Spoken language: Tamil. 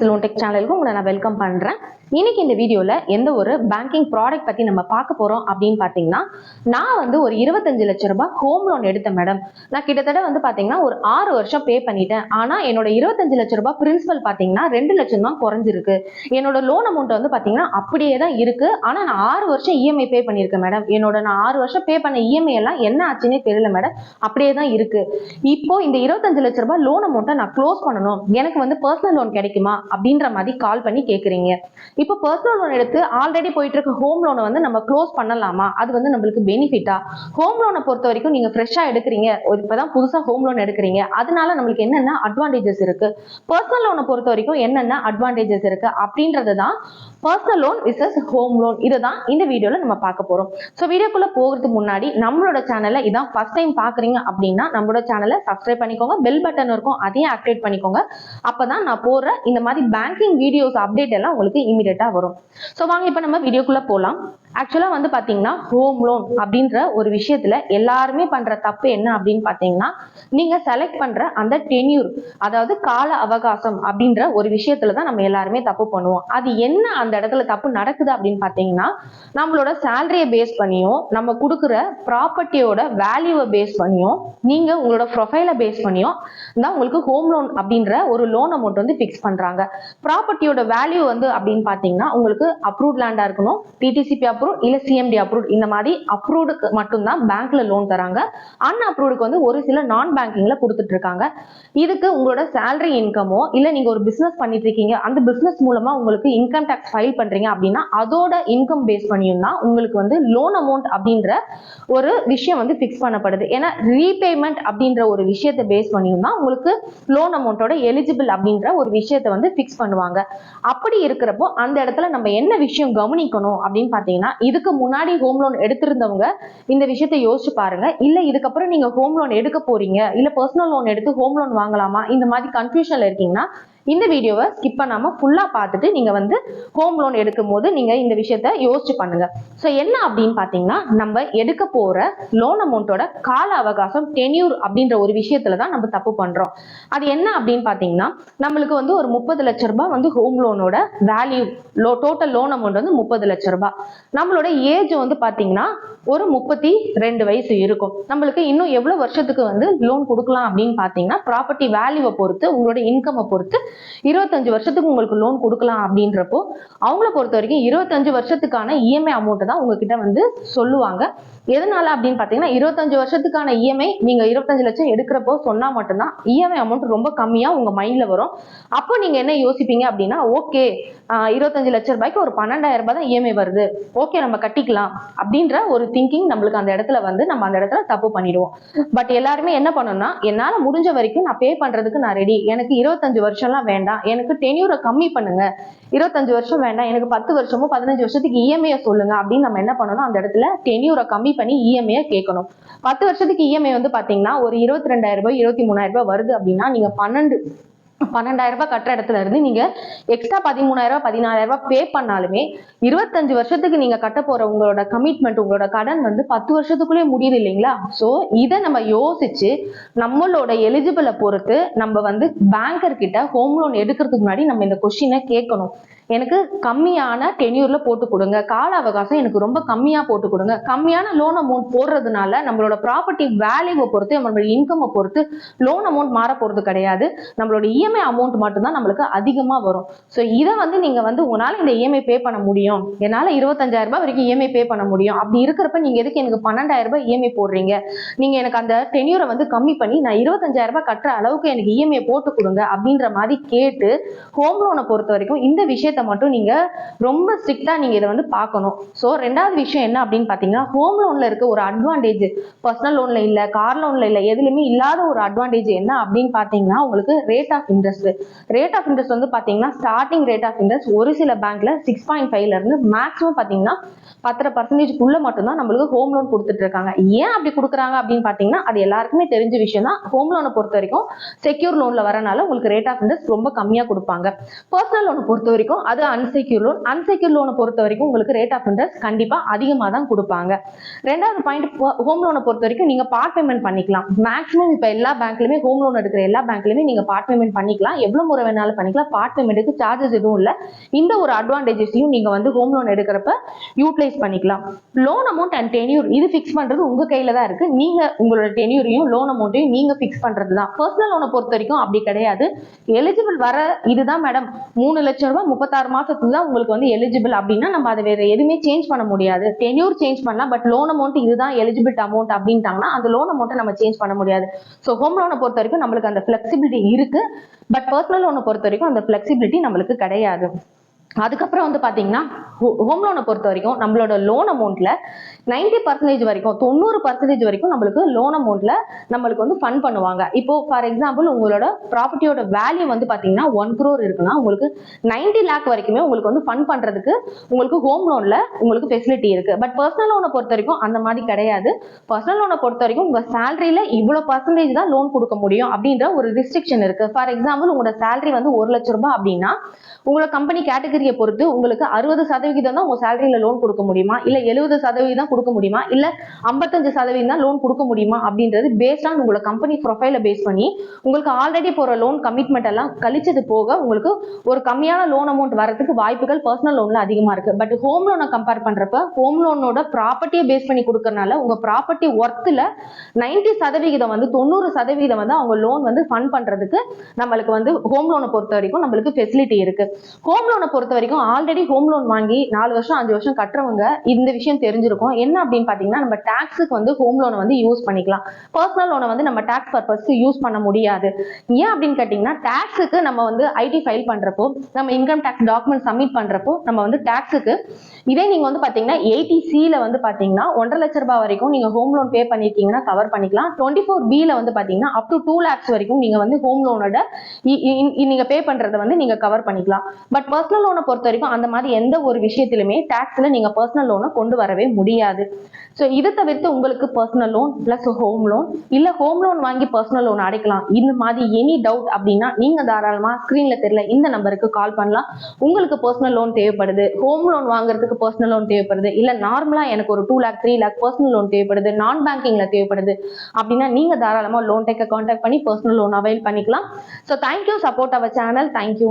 லோன் டெக் சேனலுக்கு உங்களை நான் வெல்கம் பண்றேன். இன்னைக்கு இந்த வீடியோல எந்த ஒரு பேங்கிங் ப்ராடக்ட் பத்தி நம்ம பார்க்க போறோம் அப்படின்னு பாத்தீங்கன்னா, நான் வந்து ஒரு 25 லட்சம் ரூபாய் ஹோம் லோன் எடுத்தேன் மேடம். நான் கிட்டத்தட்ட வந்து பாத்தீங்கன்னா ஒரு 6 வருஷம் பே பண்ணிட்டேன். ஆனா என்னோட 25 லட்சம் ரூபாய் பிரின்சிபல் பாத்தீங்கன்னா 2 லட்சம் தான் குறைஞ்சிருக்கு. என்னோட லோன் அமௌண்ட் வந்து பாத்தீங்கன்னா அப்படியே தான் இருக்கு. ஆனா நான் 6 வருஷம் இஎம்ஐ பே பண்ணிருக்கேன் மேடம். நான் 6 வருஷம் பே பண்ண இஎம்ஐ எல்லாம் என்ன ஆச்சுன்னே தெரியல மேடம். அப்படியே தான் இருக்கு. இப்போ இந்த 25 லட்சம் ரூபாய் லோன் அமௌண்ட்டை நான் க்ளோஸ் பண்ணணும், எனக்கு வந்து பர்சனல் லோன் கிடைக்குமா அப்படின்ற மாதிரி கால் பண்ணி கேக்குறீங்க. இப்போ பர்சனல் லோன் எடுத்து ஆல்ரெடி போயிட்டு இருக்க ஹோம் லோனை வந்து நம்ம க்ளோஸ் பண்ணலாமா? அது வந்து நம்மளுக்கு பெனிஃபிட்டா? ஹோம் லோனை பொறுத்த வரைக்கும் நீங்க ஃப்ரெஷ்ஷா எடுக்கிறீங்க, இப்பதான் புதுசா ஹோம் லோன் எடுக்கிறீங்க, அதனால நம்மளுக்கு என்னென்ன அட்வான்டேஜஸ் இருக்கு, பர்சனல் லோனை பொறுத்த வரைக்கும் என்னென்ன அட்வான்டேஜஸ் இருக்கு அப்படின்றது தான் personal loan versus home loan. இதுதான் இந்த வீடியோல நம்ம பார்க்க போறோம். ஸோ வீடியோக்குள்ள போகிறதுக்கு முன்னாடி நம்மளோட சேனலை இதான் ஃபர்ஸ்ட் டைம் பாக்குறீங்க அப்படின்னா நம்மளோட சேனலை சப்ஸ்கிரைப் பண்ணிக்கோங்க, பெல் பட்டன் இருக்கும் அதையும் ஆக்டிவேட் பண்ணிக்கோங்க. அப்பதான் நான் போற இந்த மாதிரி பேங்கிங் வீடியோஸ் அப்டேட் எல்லாம் உங்களுக்கு இமீடியட்டா வரும். ஸோ வாங்க இப்ப நம்ம வீடியோக்குள்ள போலாம். ஆக்சுவலா வந்து பாத்தீங்கன்னா ஹோம் லோன் அப்படின்ற ஒரு விஷயத்துல எல்லாருமே பண்ற தப்பு என்ன அப்படின்னு பாத்தீங்கன்னா, நீங்க செலக்ட் பண்ற அந்த டென்யூர், அதாவது கால அவகாசம் அப்படின்ற ஒரு விஷயத்துலதான் நம்ம எல்லாருமே தப்பு பண்ணுவோம். அது என்ன அந்த இடத்துல தப்பு நடக்குது அப்படின்னு பாத்தீங்கன்னா, நம்மளோட சேலரியை பேஸ் பண்ணியும் நம்ம கொடுக்குற ப்ராப்பர்ட்டியோட வேல்யூவை பேஸ் பண்ணியும் நீங்க உங்களோட ப்ரொஃபைலை பேஸ் பண்ணியும் தான் உங்களுக்கு ஹோம் லோன் அப்படின்ற ஒரு லோன் அமௌண்ட் வந்து ஃபிக்ஸ் பண்றாங்க. ப்ராப்பர்ட்டியோட வேல்யூ வந்து அப்படின்னு பாத்தீங்கன்னா உங்களுக்கு அப்ரூவ்ட் லேண்டா இருக்கணும், டிடிசிபி அப்ரூவ் இல்ல சிஎம்டி அப்ரூவ்ட், இந்த மாதிரி அப்ரூவ்டுக்கு மட்டும்தான் பேங்க்ல லோன் தராங்க. அன்அப்ரூவ்டுக்கு வந்து ஒரு சில நான் பேங்கிங்ல கொடுத்துட்டு இருக்காங்க. இதுக்கு உங்களோட சேலரி இன்கமோ இல்ல நீங்க ஒரு பிசினஸ் பண்ணிட்டு இருக்கீங்க, அந்த பிசினஸ் மூலமா உங்களுக்கு இன்கம் டாக்ஸ் ஃபைல் பண்றீங்க அப்படின்னா அதோட இன்கம் பேஸ் பண்ணியும் தான் உங்களுக்கு வந்து லோன் அமௌண்ட் அப்படின்ற ஒரு விஷயம் வந்து ஃபிக்ஸ் பண்ணப்படுது. ஏன்னா ரீபேமெண்ட் அப்படின்ற ஒரு விஷயத்தை பேஸ் பண்ணியும் தான் உங்களுக்கு லோன் அமௌண்ட்டோட எலிஜிபிள் அப்படின்ற ஒரு விஷயத்தை வந்து ஃபிக்ஸ் பண்ணுவாங்க. அப்படி இருக்கிறப்போ அந்த இடத்துல நம்ம என்ன விஷயம் கவனிக்கணும் அப்படின்னு பாத்தீங்கன்னா, இதுக்கு முன்னாடி ஹோம் லோன் எடுத்திருந்தவங்க இந்த விஷயத்தை யோசிச்சு பாருங்க. இல்ல இதுக்கப்புறம் நீங்க ஹோம் லோன் எடுக்க போறீங்க, இல்ல பர்சனல் லோன் எடுத்து ஹோம் லோன் வாங்கலாமா, இந்த மாதிரி கன்ஃபியூஷன்ல இருக்கீங்கன்னா இந்த வீடியோவை ஸ்கிப் பண்ணாம ஃபுல்லா பார்த்துட்டு நீங்க வந்து ஹோம் லோன் எடுக்கும் போது நீங்க இந்த விஷயத்த யோசிச்சு பண்ணுங்க. ஸோ என்ன அப்படின்னு பாத்தீங்கன்னா, நம்ம எடுக்க போற லோன் அமௌண்ட்டோட கால அவகாசம் டென்யூர் அப்படின்ற ஒரு விஷயத்துலதான் நம்ம தப்பு பண்றோம். அது என்ன அப்படின்னு பாத்தீங்கன்னா, நம்மளுக்கு வந்து ஒரு 30 லட்சம் ரூபாய் வந்து ஹோம் லோனோட வேல்யூ, டோட்டல் லோன் அமௌண்ட் வந்து 30 லட்சம் ரூபாய். நம்மளோட ஏஜ் வந்து பாத்தீங்கன்னா ஒரு 32 வயசு இருக்கும். நம்மளுக்கு இன்னும் எவ்வளவு வருஷத்துக்கு வந்து லோன் கொடுக்கலாம் அப்படின்னு பாத்தீங்கன்னா, ப்ராப்பர்ட்டி வேல்யூவை பொறுத்து உங்களோட இன்கம் பொறுத்து 25 வருஷத்துக்கு உங்களுக்கு லோன் கொடுக்கலாம். அப்படின்றப்போ அவங்கள பொறுத்த வரைக்கும் 25 வருஷத்துக்கான இஎம்ஐ அமௌண்ட் தான் உங்ககிட்ட வந்து சொல்லுவாங்க. எதனால அப்படின்னு பாத்தீங்கன்னா, 25 வருஷத்துக்கான இஎம்ஐ நீங்க 25 லட்சம் எடுக்கிறப்போ சொன்னா மட்டும்தான் இஎம்ஐ அமௌண்ட் ரொம்ப கம்மியா உங்க மைண்ட்ல வரும். அப்போ நீங்க என்ன யோசிப்பீங்க அப்படின்னா, ஓகே 25 லட்சம் ரூபாய்க்கு ஒரு 12,000 ரூபாய் தான் இஎம்ஐ வருது, ஓகே நம்ம கட்டிக்கலாம் அப்படின்ற ஒரு திங்கிங் நம்மளுக்கு அந்த இடத்துல வந்து நம்ம அந்த இடத்துல தப்பு பண்ணிடுவோம். பட் எல்லாருமே என்ன பண்ணணும்னா, என்னால முடிஞ்ச வரைக்கும் நான் பே பண்றதுக்கு நான் ரெடி, எனக்கு 25 வருஷம்லாம் வேண்டாம், எனக்கு டென்யூரை கம்மி பண்ணுங்க, 25 வருஷம் வேண்டாம், எனக்கு 10 வருஷமோ 15 வருஷத்துக்கு இஎம்ஐ சொல்லுங்க அப்படின்னு நம்ம என்ன பண்ணணும், அந்த இடத்துல டென்யூரை கம்மி பண்ணி இஎம்ஐ கேட்கணும். 10 வருஷத்துக்கு இஎம்ஐ வந்து பாத்தீங்கன்னா ஒரு 22,000 ரூபாய் 23,000 ரூபாய் வருது அப்படின்னா நீங்க 12,000 ரூபாய் கட்டுற இடத்துல இருந்து நீங்க எக்ஸ்ட்ரா 13,000 ரூபாய் 14,000 ரூபாய் பே பண்ணாலுமே 25 வருஷத்துக்கு நீங்க கட்ட போற உங்களோட கமிட்மெண்ட், உங்களோட கடன் வந்து 10 வருஷத்துக்குள்ளே முடியுது இல்லைங்களா? சோ இதை நம்ம யோசிச்சு நம்மளோட எலிஜிபிளை பொறுத்து நம்ம வந்து பேங்கர் கிட்ட ஹோம் லோன் எடுக்கிறதுக்கு முன்னாடி நம்ம இந்த கொஸ்டினை கேட்கணும். எனக்கு கம்மியான டென்யூர்ல போட்டு கொடுங்க, கால அவகாசம் எனக்கு ரொம்ப கம்மியா போட்டு கொடுங்க. கம்மியான லோன் அமௌண்ட் போடுறதுனால நம்மளோட ப்ராப்பர்ட்டி வேல்யூவை பொறுத்து நம்மளோட இன்கம் பொறுத்து லோன் அமௌண்ட் மாற போறது கிடையாது, நம்மளோட இஎம்ஐ அமௌண்ட் மட்டும்தான் நம்மளுக்கு அதிகமா வரும். ஸோ இதை வந்து நீங்க வந்து உங்களால இந்த இஎம்ஐ பே பண்ண முடியும், என்னால 25,000 ரூபாய் வரைக்கும் இஎம்ஐ பே பண்ண முடியும், அப்படி இருக்கிறப்ப நீங்க எதுக்கு எனக்கு 12,000 ரூபாய் இஎம்ஐ போடுறீங்க, நீங்க எனக்கு அந்த டென்யூரை வந்து கம்மி பண்ணி நான் 25,000 ரூபாய் கட்டுற அளவுக்கு எனக்கு இஎம்ஐ போட்டு கொடுங்க அப்படின்ற மாதிரி கேட்டு ஹோம் லோனை பொறுத்த வரைக்கும் இந்த விஷயத்த மட்டும் நீங்க ரொம்ப ஸ்ட்ரிக்ட்டா நீங்க இதை வந்து பார்க்கணும். சோ ரெண்டாவது விஷயம் என்ன அப்படின்னு பாத்தீங்கன்னா, ஹோம் லோன்ல இருக்க ஒரு அட்வான்டேஜ் பர்சனல் லோன்ல இல்ல, கார் லோன்ல இல்ல, எதுலயுமே இல்லாத ஒரு அட்வான்டேஜ் என்ன அப்படின்னு பாத்தீங்கன்னா, உங்களுக்கு rate of interest. Rate of interest வந்து பாத்தீங்கன்னா ஸ்டார்டிங் ரேட் ஆஃப் இன்ட்ரெஸ்ட் ஒரு சில பேங்க்ல 6.5ல இருந்து மேக்ஸிமம் பாத்தீங்கன்னா 10% மட்டும்தான் நம்மளுக்கு ஹோம் லோன் கொடுத்துட்டு இருக்காங்க. ஏன் அப்படி கொடுக்குறாங்க அப்படின்னு பாத்தீங்கன்னா, அது எல்லாருக்குமே தெரிஞ்ச விஷயம் தான். ஹோம் லோனை பொறுத்த வரைக்கும் செக்யூர் லோன்ல வரனால உங்களுக்கு ரேட் ஆஃப் இன்ட்ரெஸ்ட் ரொம்ப கம்மியா கொடுப்பாங்க. பர்சனல் லோனை பொறுத்த வரைக்கும் அது அன்செக்யூர் லோன். அன்செக்யூர் லோனை பொறுத்த வரைக்கும் உங்களுக்கு ரேட் ஆஃப் இன்ட்ரெஸ்ட் கண்டிப்பா அதிகமா தான் கொடுப்பாங்க. ரெண்டாவது பாயிண்ட், ஹோம் லோனை பொறுத்த வரைக்கும் நீங்க பார்ட் பேமெண்ட் பண்ணிக்கலாம். மேக்ஸிமம் இப்ப எல்லா பேங்க்லயுமே ஹோம் லோன் எடுக்கிற எல்லா பேங்க்லயுமே நீங்க பார்ட் பேமெண்ட் பண்ணிக்கலாம், எவ்வளவு முறை வேணாலும் பண்ணிக்கலாம். பார்ட் பேமெண்ட்டுக்கு சார்ஜஸ் எதுவும் இல்லை. இந்த ஒரு அட்வான்டேஜஸையும் நீங்க வந்து ஹோம் லோன் எடுக்கிறப்ப யூட்டிலைஸ் பண்ணிக்கலாம். லோன் அமௌண்ட் அண்ட் டென்யூர் இது ஃபிக்ஸ் பண்றது உங்க கையில தான் இருக்கு. நீங்க உங்களோட டென்யூரையும் லோன் அமௌண்ட்டையும் நீங்க ஃபிக்ஸ் பண்றது தான். பர்சனல் லோனை பொறுத்த வரைக்கும் அப்படி கிடையாது. எலிஜிபிள் வர இதுதான் மேடம், 3 லட்சம் ரூபாய் 36 மாசத்துக்கு தான் உங்களுக்கு வந்து எலிஜிபிள் அப்படின்னா நம்ம அதை வேற எதுவுமே சேஞ்ச் பண்ண முடியாது. டென்யூர் சேஞ்ச் பண்ணலாம், பட் லோன் அமௌண்ட் இதுதான் எலிஜிபிள் அமௌண்ட் அப்படின்ட்டாங்கன்னா அந்த லோன் அமௌண்ட்டை நம்ம சேஞ்ச் பண்ண முடியாது. ஸோ ஹோம் லோனை பொறுத்த வரைக்கும் நம்மளுக்கு அந்த ஃபிளெக்சிபிலிட்டி இருக்கு, பட் பர்சனல் லோனை பொறுத்த வரைக்கும் அந்த ஃபிளெக்சிபிலிட்டி நம்மளுக்கு கிடையாது. அதுக்கப்புறம் வந்து பாத்தீங்கன்னா ஹோம் லோனை பொறுத்த வரைக்கும் நம்மளோட லோன் அமௌண்ட்ல 90% வரைக்கும் 90% வரைக்கும் நம்மளுக்கு லோன் அமௌண்ட்ல நம்மளுக்கு வந்து ஃபண்ட் பண்ணுவாங்க. இப்போ ஃபார் எக்ஸாம்பிள் உங்களோட ப்ராப்பர்ட்டியோட வேல்யூ வந்து பாத்தீங்கன்னா 1 crore இருக்குன்னா உங்களுக்கு 90 lakh வரைக்குமே உங்களுக்கு வந்து ஃபண்ட் பண்றதுக்கு உங்களுக்கு ஹோம் லோன்ல உங்களுக்கு ஃபெசிலிட்டி இருக்கு. பட் பர்சனல் லோனை பொறுத்த வரைக்கும் அந்த மாதிரி கிடையாது. பர்சனல் லோனை பொறுத்த வரைக்கும் உங்க சேலரியில இவ்வளவு பர்சன்டேஜ் தான் லோன் கொடுக்க முடியும் அப்படின்ற ஒரு ரெஸ்ட்ரிக்ஷன் இருக்கு. ஃபார் எக்ஸாம்பிள் உங்களோட சேலரி வந்து 1 லட்சம் ரூபாய் அப்படின்னா உங்களோட கம்பெனி கேட்டகரியை பொறுத்து உங்களுக்கு 60% தான் உங்க சேலரியில லோன் கொடுக்க முடியுமா, இல்ல 70% கொடுக்க முடியுமா, இல்ல 55% தான் லோன் கொடுக்க முடியுமா அப்படின்றது பேஸ்ட் ஆன் உங்களோட கம்பெனி ப்ரொஃபைல பேஸ் பண்ணி உங்களுக்கு ஆல்ரெடி போற லோன் கமிட்மெண்ட் எல்லாம் கழிச்சது போக உங்களுக்கு ஒரு கம்மியான லோன் அமௌண்ட் வரதுக்கு வாய்ப்புகள் பர்சனல் லோன்ல அதிகமா இருக்கு. பட் ஹோம் லோனை கம்பேர் பண்றப்ப ஹோம் லோனோட ப்ராப்பர்ட்டியை பேஸ் பண்ணி கொடுக்கறதுனால உங்க ப்ராப்பர்ட்டி ஒர்த்துல 90% வந்து 90% வந்து அவங்க லோன் வந்து ஃபண்ட் பண்றதுக்கு நம்மளுக்கு வந்து ஹோம் லோனை பொறுத்த வரைக்கும் நம்மளுக்கு ஃபெசிலிட்டி இருக்கு. ஹோம் லோனை பொறுத்த வரைக்கும் ஆல்ரெடி ஹோம் லோன் வாங்கி 4 வருஷம் 5 வருஷம் கட்டுறவங்க இந்த விஷயம் தெரிஞ்சிருக்கும். என்ன அப்படின்னு பாத்தீங்கன்னா நம்ம டாக்ஸுக்கு வந்து ஹோம் லோனை வந்து யூஸ் பண்ணிக்கலாம். பர்சனல் லோனை வந்து நம்ம டாக்ஸ் பர்பஸ்க்கு யூஸ் பண்ண முடியாது. ஏன் அப்படின்னு கேட்டீங்கன்னா டாக்ஸுக்கு நம்ம வந்து ஐடி ஃபைல் பண்றப்போ நம்ம இன்கம் டாக்ஸ் டாக்குமெண்ட் சப்மிட் பண்றப்போ நம்ம வந்து டாக்ஸுக்கு இதே நீங்க வந்து பாத்தீங்கன்னா 80C வந்து பாத்தீங்கன்னா 1.5 லட்சம் ரூபாய் வரைக்கும் நீங்க ஹோம் லோன் பே பண்ணிருக்கீங்கன்னா கவர் பண்ணிக்கலாம். 24B வந்து பாத்தீங்கன்னா அப் டு 2 lakhs வரைக்கும் நீங்க வந்து ஹோம் லோனோட நீங்க பே பண்றதை வந்து நீங்க கவர் பண்ணிக்கலாம். பட் பர்சனல் லோனை பொறுத்த வரைக்கும் அந்த மாதிரி எந்த ஒரு விஷயத்திலுமே டாக்ஸ்ல நீங்க பர்சனல் லோனை கொண்டு வரவே முடியாது. ஸோ இதை தவிர்த்து உங்களுக்கு personal loan plus home loan இல்ல ஹோம் லோன் வாங்கி பர்சனல் லோன் அடைக்கலாம். இந்த மாதிரி எனி டவுட் அப்படின்னா நீங்க தாராளமா ஸ்கிரீன்ல தெரியல இந்த நம்பருக்கு கால் பண்ணலாம். உங்களுக்கு பர்சனல் லோன் தேவைப்படுது, ஹோம் லோன் வாங்குறதுக்கு பர்சனல் லோன் தேவைப்படுது, இல்ல நார்மலா எனக்கு ஒரு 2 lakh 3 lakh பர்சனல் லோன் தேவைப்படுது, நான் பேங்கிங்ல தேவைப்படுது அப்படின்னா நீங்க தாராளமா லோன் டேக்க கான்டாக்ட் பண்ணி பர்சனல் லோன் அவைல் பண்ணிக்கலாம். So thank you, support our channel. Thank you.